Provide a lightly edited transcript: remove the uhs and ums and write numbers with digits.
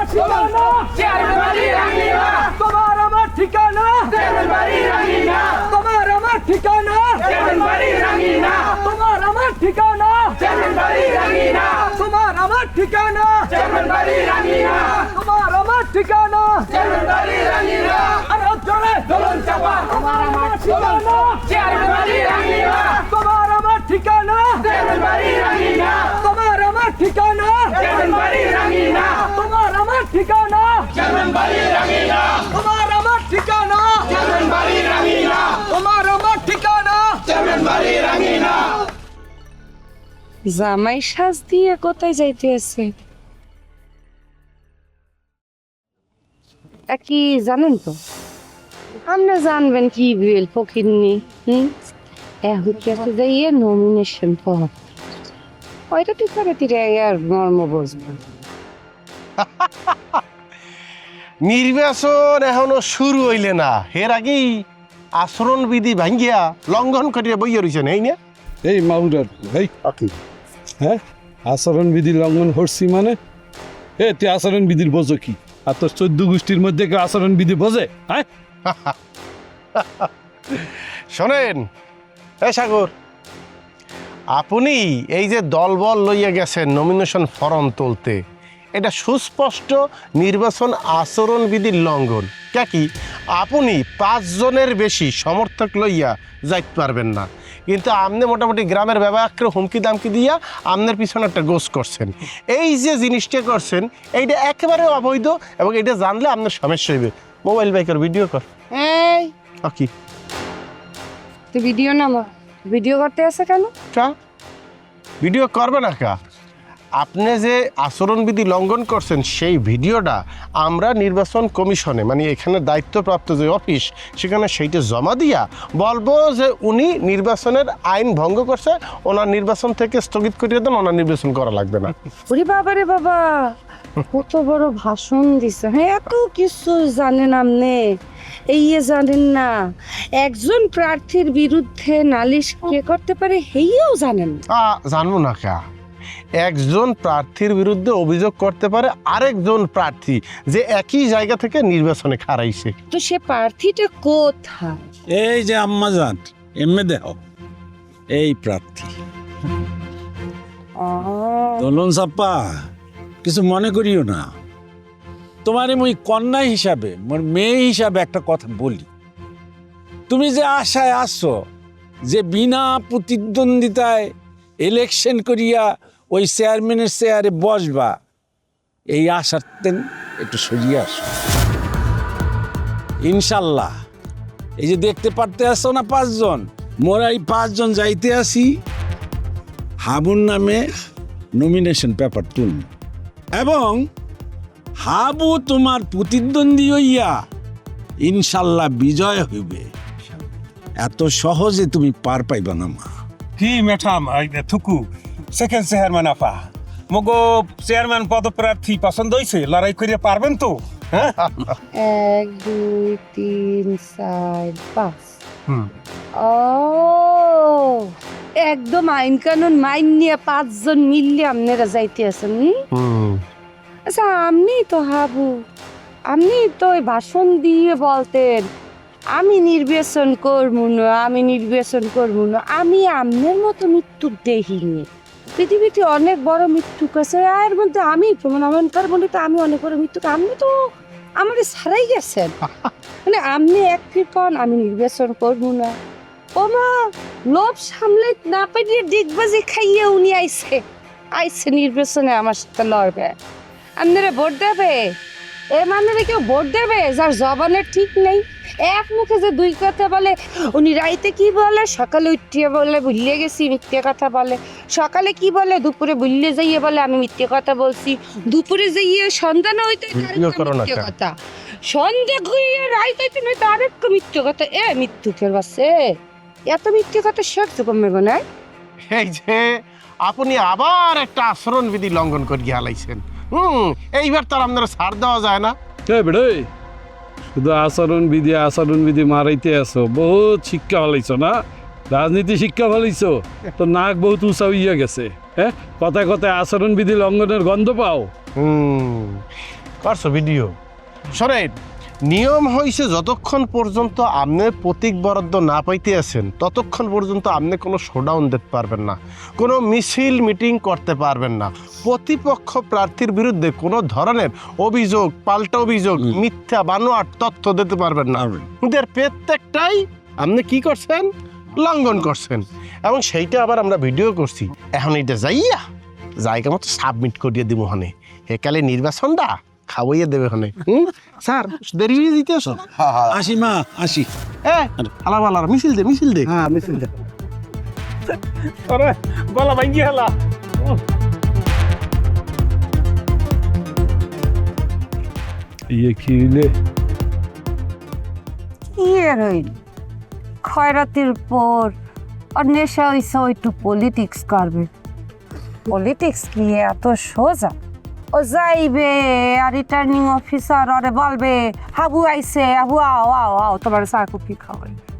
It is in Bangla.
ঠিকানা চেয়ারম্যান বাড়ি রাঙ্গিনা তোমার আমার ঠিকানা চেয়ারম্যান বাড়ি রাঙ্গিনা তোমার আমার ঠিকানা চেয়ারম্যান বাড়ি রাঙ্গিনা তোমার আমার ঠিকানা চেয়ারম্যান বাড়ি রাঙ্গিনা তোমার আমার ঠিকানা চেয়ারম্যান বাড়ি রাঙ্গিনা তোমার আমার ঠিকানা চেয়ারম্যান বাড়ি রাঙ্গিনা আর জোরে দোলন চাপা তোমার আমার ঠিকানা চেয়ারম্যান বাড়ি রাঙ্গিনা তোমার আমার ঠিকানা চেয়ারম্যান বাড়ি রাঙ্গিনা তোমার আমার ঠিকানা চেয়ারম্যান বাড়ি রাঙ্গিনা তোমার আমার ঠিকানা চেয়ারম্যান বাড়ি রাঙ্গিনা তোমার আমার ঠিকানা চেয়ারম্যান বাড়ি রাঙ্গিনা তোমার আমার ঠিকানা চেয়ারম্যান বাড়ি রাঙ্গিনা জামাই সাজ দিয়ে কোথায় যাইতে আছে তা কি জানেন তো আপনি জানবেন কি বিল ফকিরনি যাইয়ে নমিনেশন পাওয়া ওইটা তুই করে তীরে আর মর্ম বসবেন নির্বাচন এখনো শুরু হইলে না এর আগেই আচরণ বিধি ভাঙ্গিয়া লঙ্ঘন করিয়া বইয়া রয়েছেন এই না এই মাউডার এই হ্যাঁ আচরণ বিধি লঙ্ঘন করছি মানে তুই আচরণ বিধির বোঝো কি আর তোর 14 গোষ্ঠীর মধ্যে কেউ আচরণ বিধি বোঝে হ্যাঁ শোনেন এ সাগর আপনি এই যে দলবল লইয়া গেছেন নমিনেশন ফর্ম তুলতে এটা সুস্পষ্ট নির্বাচন আচরণ বিধির লঙ্ঘন কি আপনি 5 জনের বেশি সমর্থক লইয়া যাইতে পারবেন না কিন্তু আপনি মোটামুটি গ্রামের ব্যবহারকে হুমকি দামকি দিয়া আপনার পিছনে একটা গোস করছেন এই যে জিনিসটা করছেন এইটা একেবারে অবৈধ এবং এটা জানলে আপনার সমস্যা হইবে মোবাইল বাইকের ভিডিও কর এই কি তুই ভিডিও নামা ভিডিও করতে আছে কেন ভিডিও করবে না কা আপনি যে আচরণবিধি লঙ্ঘন করছেন সেই ভিডিওটা আমরা নির্বাচন কমিশনে মানে এখানে দায়িত্বপ্রাপ্ত যে অফিস সেখানে সেইটা জমা দিয়া বলবো যে উনি নির্বাচনের আইন ভঙ্গ করছে ওনার নির্বাচন থেকে স্থগিত করিয়ে দেন ওনার নির্বাচন করা লাগবে না ওরে বাবা রে বাবা কত বড় ভাষণ দিছে হ্যাঁ এত কিছু জানেন আপনি এই জানেন না একজন প্রার্থীর বিরুদ্ধে নালিশ কে করতে পারে হেইও জানেন জানবো না কা একজন প্রার্থীর বিরুদ্ধে অভিযোগ করতে পারে আরেকজন প্রার্থী যে একই জায়গা থেকে নির্বাচনে খারাইছে তো সে প্রার্থীটা কোথায় এই যে আম্মা জান এমনি দেহ এই প্রার্থী দোলন চাপা কিছু মনে করিও না তোমারে মই কন্যা হিসাবে মোর মেয়ে হিসাবে একটা কথা বলি তুমি যে আশায় আসছো যে বিনা প্রতিদ্বন্দ্বিতায় ইলেকশন করিয়া ওই চেয়ারম্যানের চেয়ারে বসবা এই আশার একটু সরিয়ে আসো ইনশাল্লাহ এই যে দেখতে পারতে আসছো না 5 জন মোরা এই 5 জন যাইতে আসি হাবুর নামে নমিনেশন পেপার তুলব এবং হাবু তোমার প্রতিদ্বন্দ্বী হইয়া ইনশাল্লাহ বিজয় হইবে এত সহজে তুমি পার পাইবা না মা কি ম্যাডাম থুকু সেকেন্ড চেয়ারম্যান আপা মগো চেয়ারম্যান পদপ্রার্থী পছন্দ হয়েছে লড়াই করিয়া পারবেন তো 1 2 3 4 5 ও একদম আইন কানুন মাইন নিয়ে 5 জন মিললে আপনারা যাইতে আছেন আচ্ছা আপনি তো হাবু আপনি তো ওই ভাষণ দিয়ে বলতেন আমি নির্বাচন করবো না আমি নির্বাচন করবো না আমি আপনার মতো মৃত্যুক দেখিনি পৃথিবীতে অনেক বড় মৃত্যুক আছে এর মধ্যে আমি প্রমাণ বলি তো আমি অনেক বড় মৃত্যুক আপনি তো আমার ছাড়াই গেছেন মানে আপনি এক কৃপণ আমি নির্বাচন করবো না ও মা লোভ সামলে না পারিয়ে ডিগবাজি খাইয়ে উনি আইছে নির্বাচনে আমার সাথে লড়বে আপনারা ভোট দেবে এ মানুষরা কেউ ভোট দেবে যার জবানের ঠিক নেই এক মুখে যে 2 কথা বলে উনি রাইতে কি বলে সকালে উঠিয়ে বলে ভুলিয়ে গেছি মিথ্যে কথা বলে সকালে কি বলে দুপুরে ভুলিয়ে যাইয়ে বলে আমি মিথ্যে কথা বলছি দুপুরে যাইয়ে সন্ধ্যা না হইতে মিথ্যে কথা সন্ধ্যা ঘুরিয়ে রাইতে নয়তো আরেক মিথ্যে কথা মৃত্যুকের বাসে এত মিথ্যে কথা শেখ কমবে গো না এই যে আপনি আবার একটা আচরণ বিধি লঙ্ঘন করিয়া হালাইছেন এইবার তার আপনারা ছাড় দেওয়া যায় না বেড়ে শুধু আচরণ বিধি মারাইতে আসো বহুত শিক্ষা ভালাইছো না রাজনীতি শিক্ষা ভালাইছো তো নাক বহুত উঁচা হইয়া গেছে হ্যাঁ কথায় কথায় আচরণ বিধি লঙ্ঘনের গন্ধ পাও করছো ভিডিও। শোনেন, নিয়ম হয়েছে যতক্ষণ পর্যন্ত আপনি প্রতীক বরাদ্দ না পাইতে আছেন ততক্ষণ পর্যন্ত আপনি কোনো শোডাউন দিতে পারবেন না, কোনো মিছিল মিটিং করতে পারবেন না, প্রতিপক্ষ প্রার্থীর বিরুদ্ধে কোনো ধরনের অভিযোগ, পাল্টা অভিযোগ, মিথ্যা বানোয়াট তথ্য দিতে পারবেন না। এদের প্রত্যেকটাই আপনি কি করছেন? লঙ্ঘন করছেন। এবং সেইটা আবার আমরা ভিডিও করছি। এখন এইটা জায়গা মতো সাবমিট করিয়ে দিব হনে, একালে নির্বাচনটা খাওয়াইয়ে দেবে হনে। স্যার দেরি হয়ে দিতে আসো। আসি মা, আসি। আলাপ আলাপ মিছিল দে। হ্যাঁ মিছিল দে। আরে গলা ভাঙ্গি হেলা। ইয়ে কি হইলে কি আর হইল, খয়রাতির পর আর নেশা হইছে একটু পলিটিক্স করবে। পলিটিক্স কি এত সোজা? ও যাইবে আর রিটার্নিং অফিসার ওরে বলবে হাবু আইছে, হাবু আও আও আও তোমার চা কফি খাওয়াই।